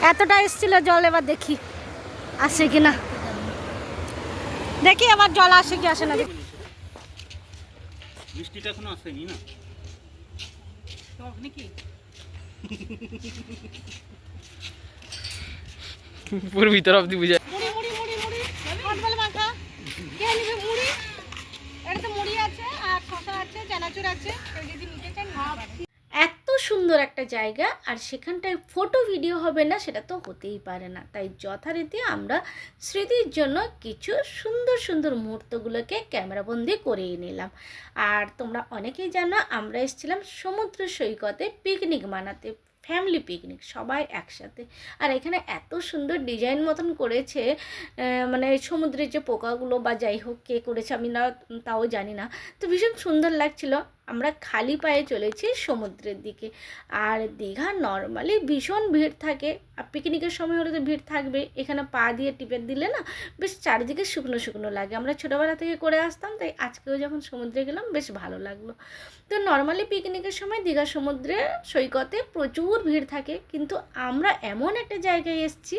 এতটা এসেছিল জল, এবার দেখি আসে কিনা, দেখি আবার জল আসে কি আসে না। বৃষ্টিটা এখনো আসেনি না নাকি? পুরো ভিতর অবধি বুঝে মুড়ি মুড়ি মুড়ি মুড়ি কটবল মাখা কে নিবে মুড়ি? এটাতে মুড়ি আছে আর শসা আছে, চানাচুর আছে, কেউ যদি নিতে চান নিতে পারেন। এত সুন্দর একটা জায়গা আর সেখানটায় ফটো ভিডিও হবে না সেটা তো হতেই পারে না, তাই যথারীতি আমরা স্মৃতির জন্য কিছু সুন্দর সুন্দর মুহূর্তগুলোকে ক্যামেরাবন্দি করেই নিলাম। আর তোমরা অনেকেই জানো আমরা এসেছিলাম সমুদ্র সৈকতে পিকনিক মানাতে, ফ্যামিলি পিকনিক সবাই একসাথে। আর এখানে এত সুন্দর ডিজাইন মতন করেছে, মানে সমুদ্রের যে পোকাগুলো বা যাই হোক কে করেছে আমি না তাও জানি না, তো ভীষণ সুন্দর লাগছিল। আমরা খালি পায়ে চলেছি সমুদ্রের দিকে। আর দীঘা নর্মালি ভীষণ ভিড় থাকে, আর পিকনিকের সময় হলে তো ভিড় থাকবে। এখানে পা দিয়ে টিপে দিলে না বেশ চারিদিকে শুকনো শুকনো লাগে, আমরা ছোটোবেলা থেকে করে আসতাম, তাই আজকেও যখন সমুদ্রে গেলাম বেশ ভালো লাগলো। তো নর্মালি পিকনিকের সময় দীঘা সমুদ্রে সৈকতে প্রচুর ভিড় থাকে, কিন্তু আমরা এমন একটা জায়গায় এসেছি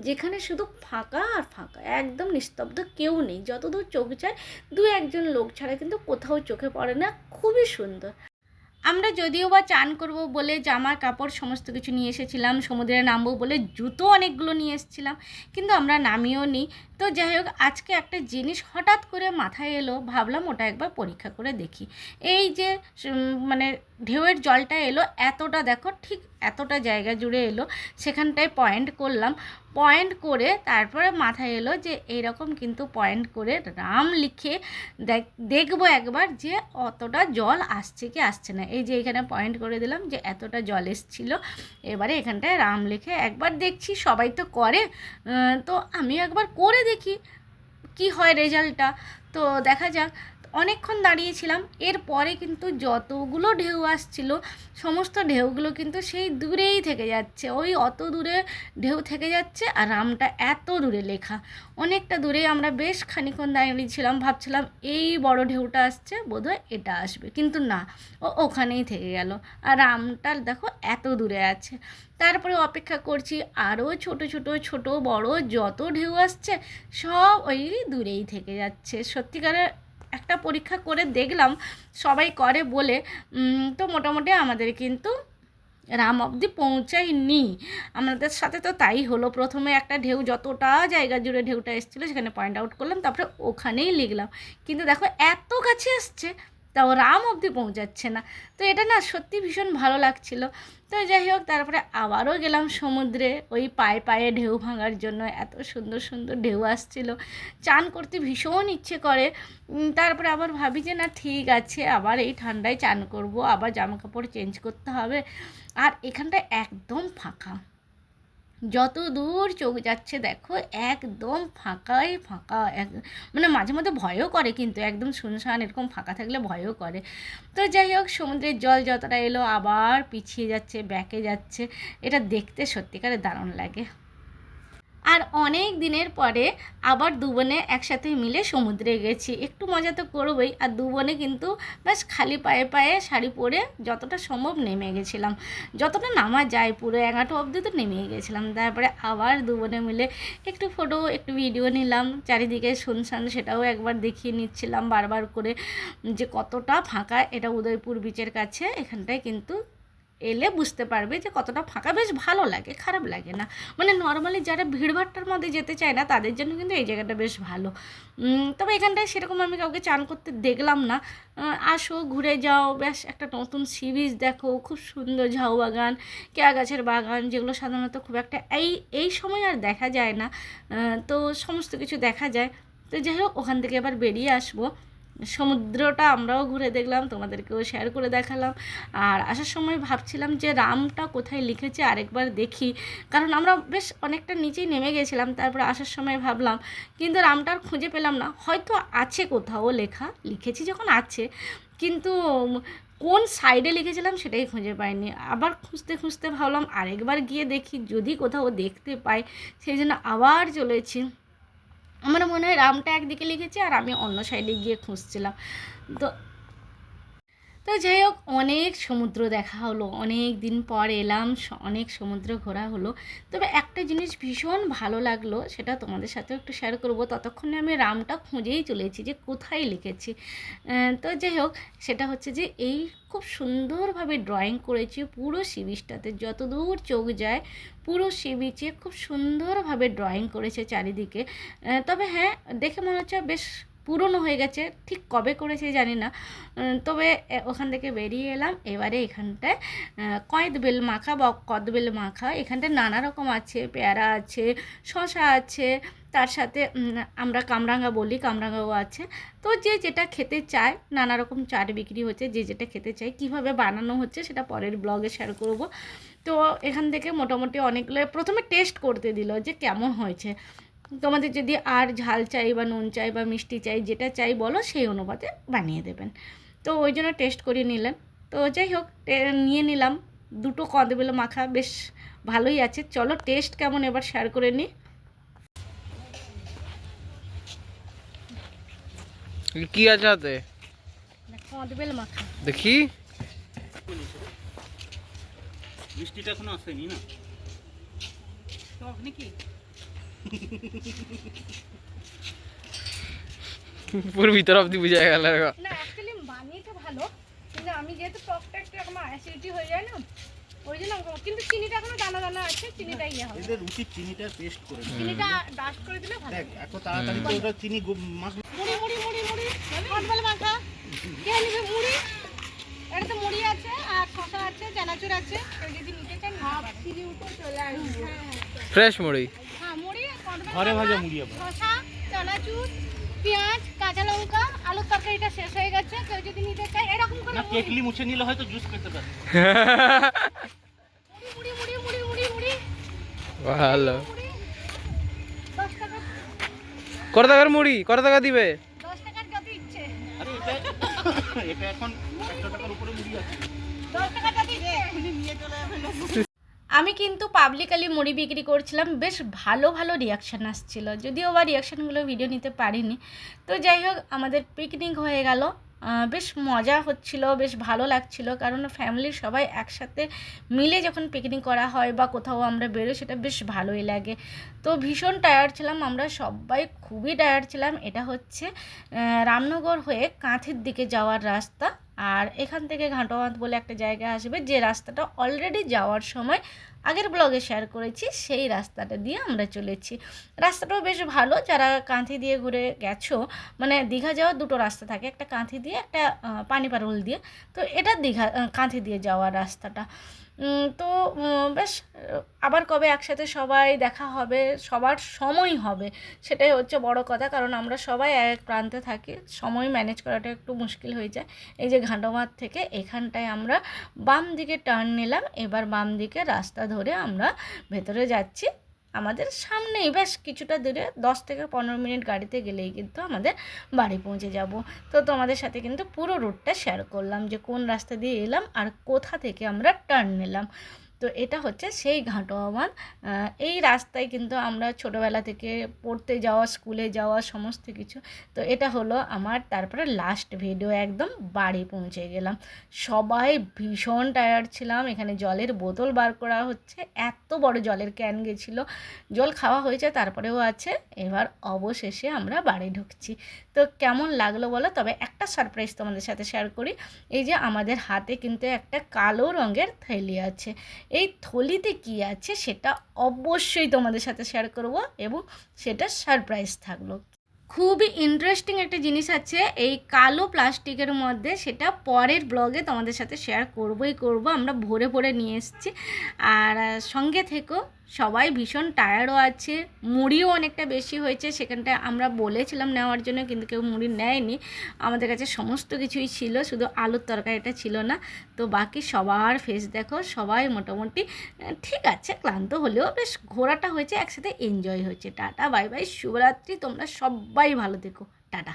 যেখানে শুধু ফাঁকা আর ফাঁকা, একদম নিস্তব্ধ, কেউ নেই। যতদূর চোখ যায় দু একজন লোক ছাড়া কিন্তু কোথাও চোখে পড়ে না, খুবই সুন্দর। আমরা যদিও বা চান করব বলে জামা কাপড় সমস্ত কিছু নিয়ে এসেছিলাম, সমুদ্রে নামবো বলে জুতো অনেকগুলো নিয়ে এসেছিলাম, কিন্তু আমরা নামিও নিই। তো যাই হোক, আজকে একটা জিনিস হঠাৎ করে মাথায় এলো, ভাবলাম ওটা একবার পরীক্ষা করে দেখি। এই যে মানে ঢেউয়ের জলটা এলো এতটা, দেখো ঠিক এতটা জায়গা জুড়ে এলো, সেখানটায় পয়েন্ট করলাম। পয়েন্ট করে তারপরে মাথায় এলো যে এইরকম কিন্তু পয়েন্ট করে রাম লিখে দেখবো একবার যে অতটা জল আসছে কি আসছে না। এই যে এখানে পয়েন্ট করে দিলাম যে এতটা জল এসেছিলো, এবারে এখানটায় রাম লিখে একবার দেখছি, সবাই তো করে, তো আমিও একবার করে দেখি কি হয় রেজাল্টটা। তো দেখা যাক। অনেকক্ষণ দাঁড়িয়েছিলাম, এরপরে কিন্তু যতগুলো ঢেউ আসছিল সমস্ত ঢেউগুলো কিন্তু সেই দূরেই থেকে যাচ্ছে, ওই অত দূরে ঢেউ থেকে যাচ্ছে, আর রামটা এত দূরে লেখা, অনেকটা দূরে। আমরা বেশ খানিকক্ষণ দাঁড়িয়েছিলাম, ভাবছিলাম এই বড় ঢেউটা আসছে বোধহয় এটা আসবে, কিন্তু না, ওখানেই থেকে গেল, আর রামটা দেখো এত দূরে আছে। তারপরে অপেক্ষা করছি, আরও ছোট ছোট ছোট বড় যত ঢেউ আসছে সব ওই দূরেই থেকে যাচ্ছে। সত্যিকারের একটা পরীক্ষা করে দেখলাম সবাই করে বলে, তো মোটামুটি আমাদের কিন্তু রাম অবধি পৌঁছায়নি। আমাদের সাথে তো তাই হলো, প্রথমে একটা ঢেউ যতটা জায়গা জুড়ে ঢেউটা এসেছিলো সেখানে পয়েন্ট আউট করলাম, তারপরে ওখানেই লিখলাম, কিন্তু দেখো এত কাছে আসছে তাও রাম অবধি পৌঁছাচ্ছে না। তো এটা না সত্যি ভীষণ ভালো লাগছিল। তো যাই হোক, তারপরে আবারও গেলাম সমুদ্রে ওই পায়ে পায়ে ঢেউ ভাঙার জন্য, এত সুন্দর সুন্দর ঢেউ আসছিল, চান করতে ভীষণ ইচ্ছে করে। তারপরে আবার ভাবি যে না ঠিক আছে, আবার এই ঠান্ডায় চান করব, আবার জামা কাপড় চেঞ্জ করতে হবে। আর এখানটা একদম ফাঁকা, যত দূর চোখ যাচ্ছে দেখো একদম ফাঁকাই ফাঁকা, মানে মাঝে মধ্যে ভয়ও করে, কিন্তু একদম শুনশান এরকম ফাঁকা থাকলে ভয়ও করে। তো যাই হোক, সমুদ্রের জল যতটা এলো আবার পিছিয়ে যাচ্ছে, ব্যাকে যাচ্ছে, এটা দেখতে সত্যিকারে দারুণ লাগে। আর অনেক দিনের পরে আবার দু বোনে একসাথে মিলে সমুদ্রে গেছি, একটু মজা তো করবই। আর দু বোনে কিন্তু ব্যাস খালি পায়ে পায়ে শাড়ি পরে যতটা সম্ভব নেমে গেছিলাম, যতটা নামা যায়, পুরো এগাটো অবধি তো নেমেই গেছিলাম। তারপরে আবার দু বোনে মিলে একটু ফটো একটু ভিডিও নিলাম, চারিদিকে শুনশান সেটাও একবার দেখিয়ে নিচ্ছিলাম বারবার করে যে কতটা ফাঁকা। এটা উদয়পুর বিচের কাছে, এখানটায় কিন্তু এলে বুঝতে পারবে যে কতটা ফাঁকা, বেশ ভালো লাগে, খারাপ লাগে না। মানে নর্মালি যারা ভিড়ভাট্টার মধ্যে যেতে চায় না তাদের জন্য কিন্তু এই জায়গাটা বেশ ভালো। তবে এখানটায় সেরকম আমি কাউকে চান করতে দেখলাম না। আসো ঘুরে যাও, বেশ একটা নতুন সি বিচ দেখো, খুব সুন্দর ঝাউ বাগান, কেয়া গাছের বাগান, যেগুলো সাধারণত খুব একটা এই সময় আর দেখা যায় না, তো সমস্ত কিছু দেখা যায়। তো যাই হোক, ওখান থেকে এবার বেরিয়ে আসবো। সমুদ্রটা আমরাও ঘুরে দেখলাম, তোমাদেরকেও শেয়ার করে দেখালাম। আর আসার সময় ভাবছিলাম যে রামটা কোথায় লিখেছে আরেকবার দেখি, কারণ আমরা বেশ অনেকটা নিচেই নেমে গেছিলাম। তারপরে আসার সময় ভাবলাম, কিন্তু রামটা আর খুঁজে পেলাম না, হয়তো আছে কোথাও লেখা, লিখেছি যখন আছে, কিন্তু কোন সাইডে লিখেছিলাম সেটাই খুঁজে পাইনি। আবার খুঁজতে খুঁজতে ভাবলাম আরেকবার গিয়ে দেখি যদি কোথাও দেখতে পাই, সেই জন্য আবার চলেছি। আমার মনে হয় রামটা একদিকে লিখেছে আর আমি অন্য সাইডে গিয়ে খুঁজছিলাম। তো তো যাই হোক, অনেক সমুদ্র দেখা হলো, অনেক দিন পর এলাম, অনেক সমুদ্র ঘোরা হলো। তবে একটা জিনিস ভীষণ ভালো লাগলো, সেটা তোমাদের সাথেও একটু শেয়ার করব। ততক্ষণে আমি রামটা খুঁজেই চলেছি যে কোথায় লিখেছি। তো যাই হোক, সেটা হচ্ছে যে এই খুব সুন্দরভাবে ড্রয়িং করেছি পুরো সি বিচটাতে, যতদূর চোখ যায় পুরো সি বিচে খুব সুন্দরভাবে ড্রয়িং করেছে চারিদিকে। তবে হ্যাঁ, দেখে মনে হচ্ছে বেশ পুরনো হয়ে গেছে, ঠিক কবে করেছে জানি না। তবে ওখান থেকে বেরিয়ে এলাম। এবারে এখানটায় কদবেল মাখা বা কদবেল মাখা এখানটায় নানা রকম আছে, পেয়ারা আছে, শশা আছে, তার সাথে আমরা কামরাঙা বলি, কামরাঙাও আছে। তো যে যেটা খেতে চায়, নানা রকম চাট বিক্রি হচ্ছে, যে যেটা খেতে চায়। কীভাবে বানানো হচ্ছে সেটা পরের ব্লগে শেয়ার করব। তো এখান থেকে মোটামুটি অনেকগুলো প্রথমে টেস্ট করতে দিল যে কেমন হয়েছে। তোমাদের যদি আর ঝাল চাই বা নুন চাই বা মিষ্টি চাই, যেটা চাই বলো, সেই অনুপাতে বানিয়ে দেবেন। তো ওই জন্য টেস্ট করে নিলেন। তো যাই হোক, নিয়ে নিলাম দুটো কদবেল মাখা, বেশ ভালোই আছে। চলো টেস্ট কেমন এবার শেয়ার করে নিই। কি আছে হাতে? কদবেল মাখা দেখি। মিষ্টিটা এখনো আসেনি না? টক নাকি? পুরো ভিতর অব্দি বুঝা গেল। না, অ্যাকচুয়ালি বানিয়েছে ভালো, কিন্তু আমি যেহেতু টকটা একটু আমার অ্যাসিডিটি হয়ে যায় না, ওই জন্য। কিন্তু চিনিটা এখনো দানা দানা আছে, চিনিটা ইয়ে হবে। এদের উচিত চিনিটা পেস্ট করে দিতে। চিনিটা ডাস্ট করে দিলে ভালো। দেখ এত তাড়াতাড়ি তো ওটা চিনি মাছ মুড়ি মুড়ি মুড়ি মুড়ি কদবেল মাখা কে নিবে? মুড়ি, এটা তো মুড়ি আছে, আর শশা আছে, চানাচুর আছে। কেউ যদি নিতে চান চিনি উপর চলে আসবে। ফ্রেশ মুড়ি। হ্যাঁ, মুড়ি, কদবেল ঘরে মাখা, ভাজা মুড়ি আবার। শশা, চানাচুর, পেঁয়াজ, কাঁচা লঙ্কা। আলুর তরকারিটা শেষ হয়ে গেছে, কেউ যদি নিতে চায় এরকম করে না মুড়ি কেটলি মুছে নিলে হয়তো জুস পেতে পারে। মুড়ি মুড়ি মুড়ি মুড়ি মুড়ি ভালো। মুড়ি 10 টাকা, কত টাকার মুড়ি? কত টাকা দিবে? 10 টাকার যত ইচ্ছে। আরে এটা এখন 100 টাকার উপরে মুড়ি আছে। 10 টাকা যত ইচ্ছে নিয়ে চলে যাবেন। আমি কিন্তু পাবলিকালি মুড়ি বিক্রি করছিলাম, বেশ ভালো ভালো রিয়াকশান আসছিল, যদিও বা রিয়াকশানগুলো ভিডিও নিতে পারিনি। তো যাই হোক, আমাদের পিকনিক হয়ে গেল, বেশ মজা হচ্ছিল, বেশ ভালো লাগছিল। কারণ ফ্যামিলির সবাই একসাথে মিলে যখন পিকনিক করা হয় বা কোথাও আমরা বেরোই, সেটা বেশ ভালোই লাগে। তো ভীষণ টায়ার্ড ছিলাম আমরা সবাই, খুবই টায়ার্ড ছিলাম। এটা হচ্ছে রামনগর হয়ে কাঁথির দিকে যাওয়ার রাস্তা। আর এখান থেকে ঘাটোয়াত বলে একটা জায়গা আসবে, যে রাস্তাটা অলরেডি যাওয়ার সময় আগের ব্লগে শেয়ার করেছি, সেই রাস্তাটা দিয়ে আমরা চলেছি। রাস্তাটাও বেশ ভালো, যারা কাঁথি দিয়ে ঘুরে গেছো, মানে দীঘা যাওয়ার দুটো রাস্তা থাকে, একটা কাঁথি দিয়ে, একটা পানিপারুল দিয়ে। তো এটা দীঘা কাঁথি দিয়ে যাওয়ার রাস্তাটা। তো বেশ, আবার কবে একসাথে সবাই দেখা হবে, সবার সময় হবে, সেটাই হচ্ছে বড় কথা। কারণ আমরা সবাই এক প্রান্তে থাকি, সময় ম্যানেজ করাটা একটু মুশকিল হয়ে যায়। এই যে ঘাটোমার থেকে এখানটায় আমরা বাম দিকে টার্ন নিলাম, এবার বাম দিকে রাস্তা ধরে আমরা ভেতরে যাচ্ছি। আমাদের সামনেই বেশ কিছুটা দূরে, 10 থেকে 15 মিনিট গাড়িতে গেলেই কিন্তু আমাদের বাড়ি পৌঁছে যাব। তো তোমাদের সাথে কিন্তু পুরো রুটটা শেয়ার করলাম, যে কোন রাস্তা দিয়ে এলাম আর কোথা থেকে আমরা টার্ন নিলাম। তো এটা হচ্ছে সেই ঘাটোয়া বাঁধ। এই রাস্তায় কিন্তু আমরা ছোটোবেলা থেকে পড়তে যাওয়া, স্কুলে যাওয়া, সমস্ত কিছু। তো এটা হলো আমার তারপরে লাস্ট ভিডিও, একদম বাড়ি পৌঁছে গেলাম। সবাই ভীষণ টায়ার্ড ছিলাম। এখানে জলের বোতল বার করা হচ্ছে, এত বড় জলের ক্যান গেছিলো, জল খাওয়া হয়েছে, তারপরেও আছে। এবার অবশেষে আমরা বাড়ি ঢুকছি। তো কেমন লাগলো বলো? তবে একটা সারপ্রাইজ তোমাদের সাথে শেয়ার করি। এই যে আমাদের হাতে কিন্তু একটা কালো রঙের থলি আছে, এই থলিতে কি আছে সেটা অবশ্যই তোমাদের সাথে শেয়ার করব, এবং সেটা সারপ্রাইজ থাকলো। খুবই ইন্টারেস্টিং একটা জিনিস আছে এই কালো প্লাস্টিকের মধ্যে, সেটা পরের ব্লগে তোমাদের সাথে শেয়ার করবই করব। আমরা ভরে ভরে নিয়ে এসেছি, আর সঙ্গে থেকো। সবাই ভীষণ টায়ার্ডও আছে, মুড়িও অনেকটা বেশি হয়েছে। সেখানটায় আমরা বলেছিলাম নেওয়ার জন্য, কিন্তু কেউ মুড়ি নেয়নি। আমাদের কাছে সমস্ত কিছুই ছিল, শুধু আলুর তরকারিটা ছিল না। তো বাকি সবার ফেস দেখো, সবাই মোটামুটি ঠিক আছে, ক্লান্ত হলেও বেশ ঘোরাটা হয়েছে, একসাথে এনজয় হয়েছে। টাটা বাই বাই, শুভরাত্রি। তোমরা সবাই ভালো থেকো, টাটা।